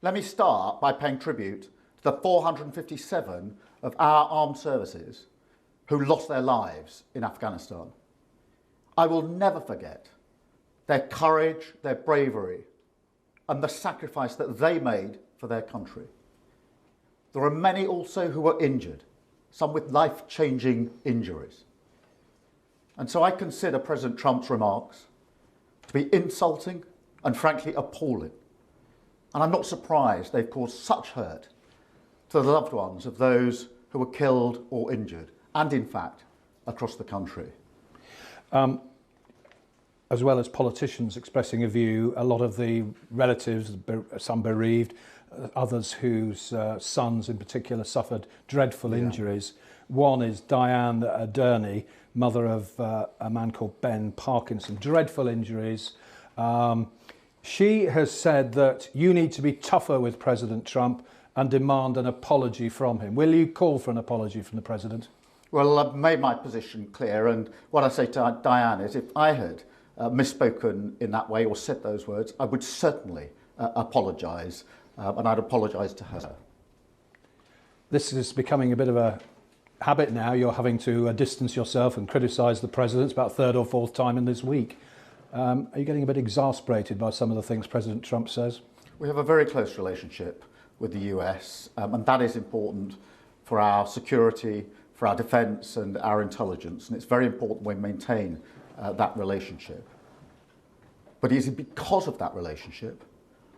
Let me start by paying tribute to the 457 of our armed services who lost their lives in Afghanistan. I will never forget their courage, their bravery, and the sacrifice that they made for their country. There are many also who were injured, some with life-changing injuries. And so I consider President Trump's remarks to be insulting and frankly appalling. And I'm not surprised they've caused such hurt to the loved ones of those who were killed or injured, and in fact, across the country. As well as politicians expressing a view, a lot of the relatives, some bereaved, others whose sons in particular suffered dreadful injuries. One is Diane Durney, mother of a man called Ben Parkinson. Dreadful injuries. She has said that you need to be tougher with President Trump and demand an apology from him. Will you call for an apology from the President? Well, I've made my position clear, and what I say to Diane is if I had misspoken in that way or said those words, I would certainly apologise, and I'd apologise to her. This is becoming a bit of a habit now. You're having to distance yourself and criticise the President. It's about third or fourth time in this week. Are you getting a bit exasperated by some of the things President Trump says? We have a very close relationship with the US, and that is important for our security, for our defence and our intelligence, and it's very important we maintain that relationship. But it is because of that relationship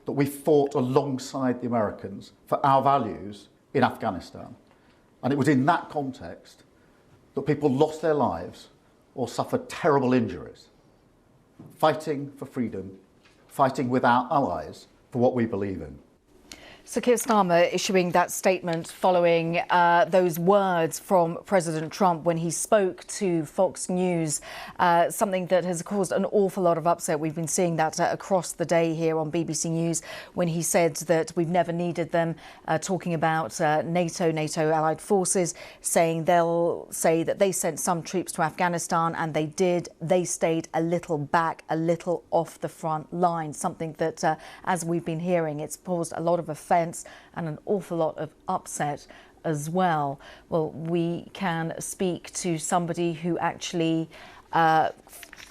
that we fought alongside the Americans for our values in Afghanistan. And it was in that context that people lost their lives or suffered terrible injuries, fighting for freedom, fighting with our allies for what we believe in. So Keir Starmer issuing that statement following those words from President Trump when he spoke to Fox News, something that has caused an awful lot of upset. We've been seeing that across the day here on BBC News when he said that we've never needed them, talking about NATO allied forces, saying they'll say that they sent some troops to Afghanistan and they did. They stayed a little back, a little off the front line, something that, as we've been hearing, it's caused a lot of offence and an awful lot of upset as well. Well, we can speak to somebody who actually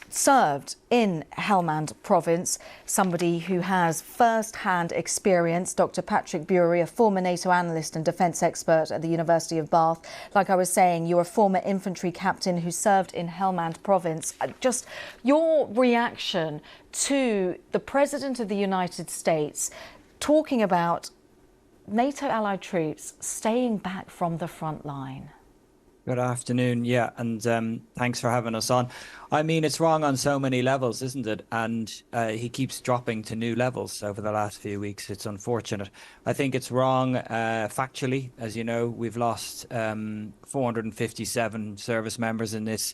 served in Helmand province, somebody who has first-hand experience, Dr. Patrick Bury, a former NATO analyst and defence expert at the University of Bath. Like I was saying, you're a former infantry captain who served in Helmand province. Just your reaction to the President of the United States talking about NATO allied troops staying back from the front line. Good afternoon. Yeah, and thanks for having us on. I mean, it's wrong on so many levels, isn't it? And he keeps dropping to new levels over the last few weeks. It's unfortunate. I think it's wrong factually. As you know, we've lost 457 service members in this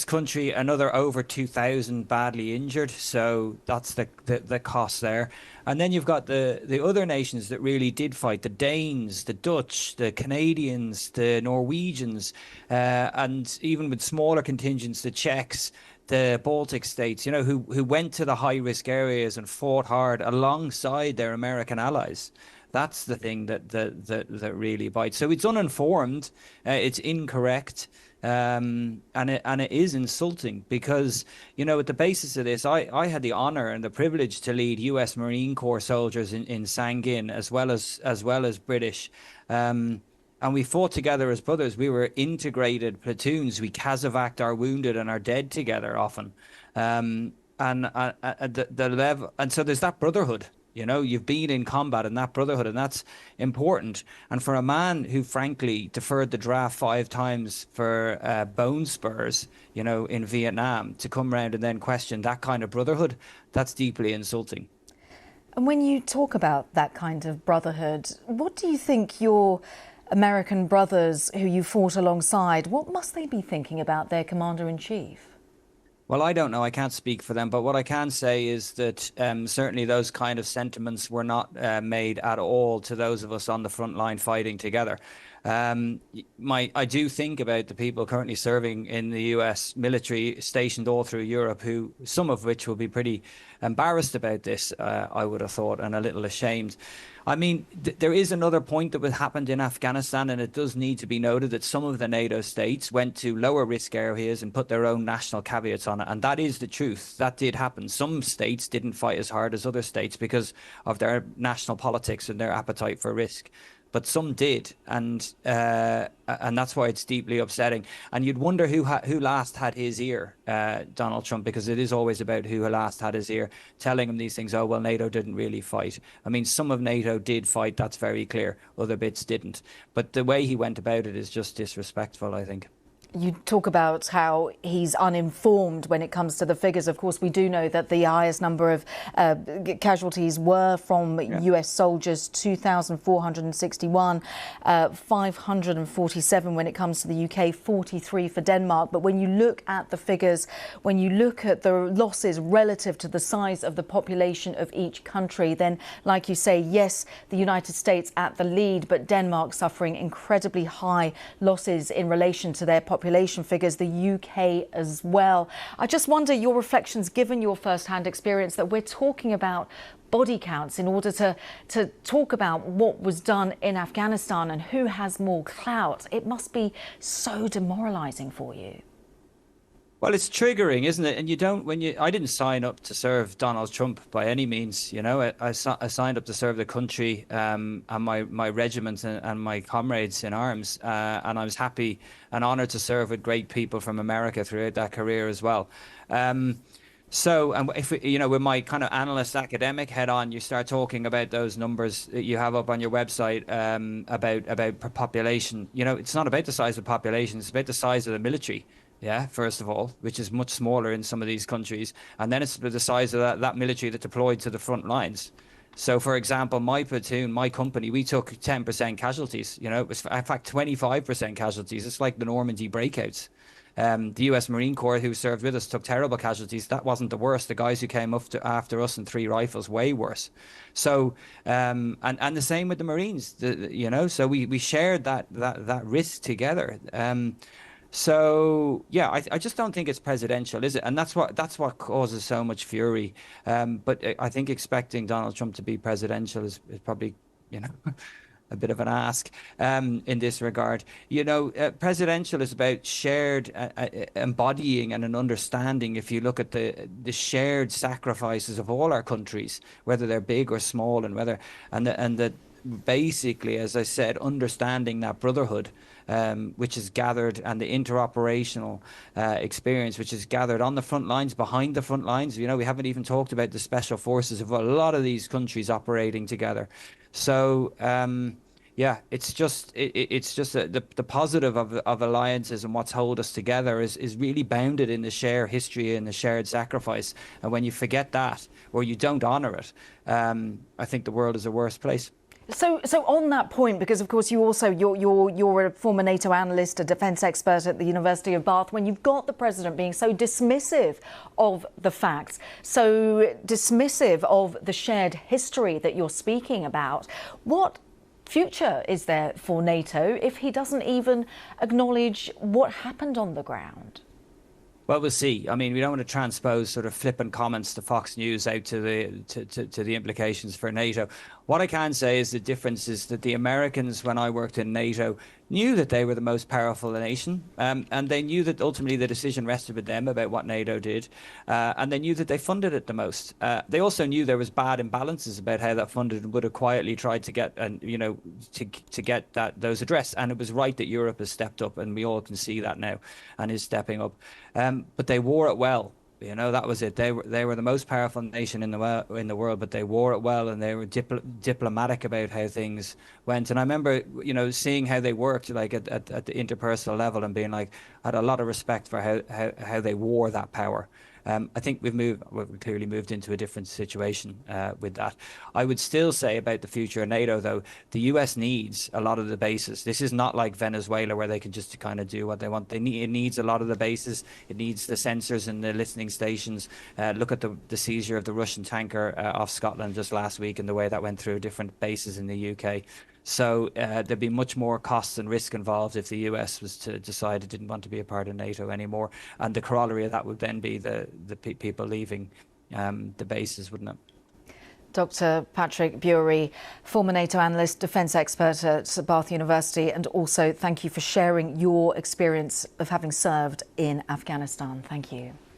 country, another over 2,000 badly injured. So that's the cost there. And then you've got the other nations that really did fight, the Danes, the Dutch, the Canadians, the Norwegians, and even with smaller contingents, the Czechs, the Baltic states, you know, who went to the high-risk areas and fought hard alongside their American allies. That's the thing that really bites. So it's uninformed, it's incorrect. And it is insulting because, you know, at the basis of this, I had the honor and the privilege to lead US Marine Corps soldiers in Sangin as well as British. And we fought together as brothers. We were integrated platoons. We casevaced our wounded and our dead together often. And the level, and so there's that brotherhood. You know, you've been in combat in that brotherhood, and that's important. And for a man who, frankly, deferred the draft 5 times for bone spurs, you know, in Vietnam, to come round and then question that kind of brotherhood, that's deeply insulting. And when you talk about that kind of brotherhood, what do you think your American brothers who you fought alongside, what must they be thinking about their commander-in-chief? Well, I don't know. I can't speak for them. But what I can say is that certainly those kind of sentiments were not made at all to those of us on the front line fighting together. I do think about the people currently serving in the US military stationed all through Europe, who some of which will be pretty embarrassed about this, I would have thought, and a little ashamed. I mean, there is another point that happened in Afghanistan, and it does need to be noted that some of the NATO states went to lower risk areas and put their own national caveats on it. And that is the truth. That did happen. Some states didn't fight as hard as other states because of their national politics and their appetite for risk. But some did, and that's why it's deeply upsetting. And you'd wonder who last had his ear, Donald Trump, because it is always about who last had his ear, telling him these things. Oh, well, NATO didn't really fight. I mean, some of NATO did fight. That's very clear. Other bits didn't. But the way he went about it is just disrespectful, I think. You talk about how he's uninformed when it comes to the figures. Of course, we do know that the highest number of casualties were from US soldiers, 2,461, 547 when it comes to the UK, 43 for Denmark. But when you look at the figures, when you look at the losses relative to the size of the population of each country, then, like you say, yes, the United States at the lead, but Denmark suffering incredibly high losses in relation to their population figures, the UK as well. I just wonder your reflections, given your first-hand experience, that we're talking about body counts in order to talk about what was done in Afghanistan and who has more clout. It must be so demoralizing for you. Well, it's triggering, isn't it? And I didn't sign up to serve Donald Trump by any means. You know, I signed up to serve the country and my regiment and my comrades in arms. And I was happy and honored to serve with great people from America throughout that career as well. So, and if with my kind of analyst academic head on, you start talking about those numbers that you have up on your website about population. You know, it's not about the size of the population; it's about the size of the military. Yeah, first of all, which is much smaller in some of these countries. And then it's the size of that military that deployed to the front lines. So, for example, my platoon, my company, we took 10% casualties. You know, it was, in fact, 25% casualties. It's like the Normandy breakouts. The US Marine Corps, who served with us, took terrible casualties. That wasn't the worst. The guys who came after us in 3 rifles, way worse. So, and the same with the Marines, so we shared that risk together. So yeah, I just don't think it's presidential, is it? And that's what causes so much fury. But I think expecting Donald Trump to be presidential is probably, a bit of an ask in this regard. Presidential is about shared embodying and an understanding. If you look at the shared sacrifices of all our countries, whether they're big or small, and that basically, as I said, understanding that brotherhood. Which is gathered, and the interoperational experience, which is gathered on the front lines, behind the front lines. We haven't even talked about the special forces of a lot of these countries operating together. So, it's just the positive of alliances and what's hold us together is really bounded in the shared history and the shared sacrifice. And when you forget that, or you don't honour it, I think the world is a worse place. So on that point, because of course you're a former NATO analyst, a defence expert at the University of Bath, when you've got the president being so dismissive of the facts, so dismissive of the shared history that you're speaking about, what future is there for NATO if he doesn't even acknowledge what happened on the ground? Well, we'll see. I mean, we don't want to transpose sort of flippant comments to Fox News out to the implications for NATO. What I can say is the difference is that the Americans, when I worked in NATO, knew that they were the most powerful nation, and they knew that ultimately the decision rested with them about what NATO did, and they knew that they funded it the most. They also knew there was bad imbalances about how that funded would have quietly tried to get, to get those addressed. And it was right that Europe has stepped up, and we all can see that now, and is stepping up. But they wore it well. That was it. They were the most powerful nation in the world, but they wore it well, and they were diplomatic about how things went. And I remember, seeing how they worked, like at the interpersonal level, and being like, I had a lot of respect for how they wore that power. I think we've clearly moved into a different situation with that. I would still say about the future of NATO, though, the US needs a lot of the bases. This is not like Venezuela where they can just kind of do what they want. It needs a lot of the bases. It needs the sensors and the listening stations. Look at the seizure of the Russian tanker off Scotland just last week and the way that went through different bases in the UK. So there'd be much more costs and risk involved if the US was to decide it didn't want to be a part of NATO anymore. And the corollary of that would then be the people leaving the bases, wouldn't it? Dr. Patrick Bury, former NATO analyst, defence expert at Bath University, and also thank you for sharing your experience of having served in Afghanistan. Thank you.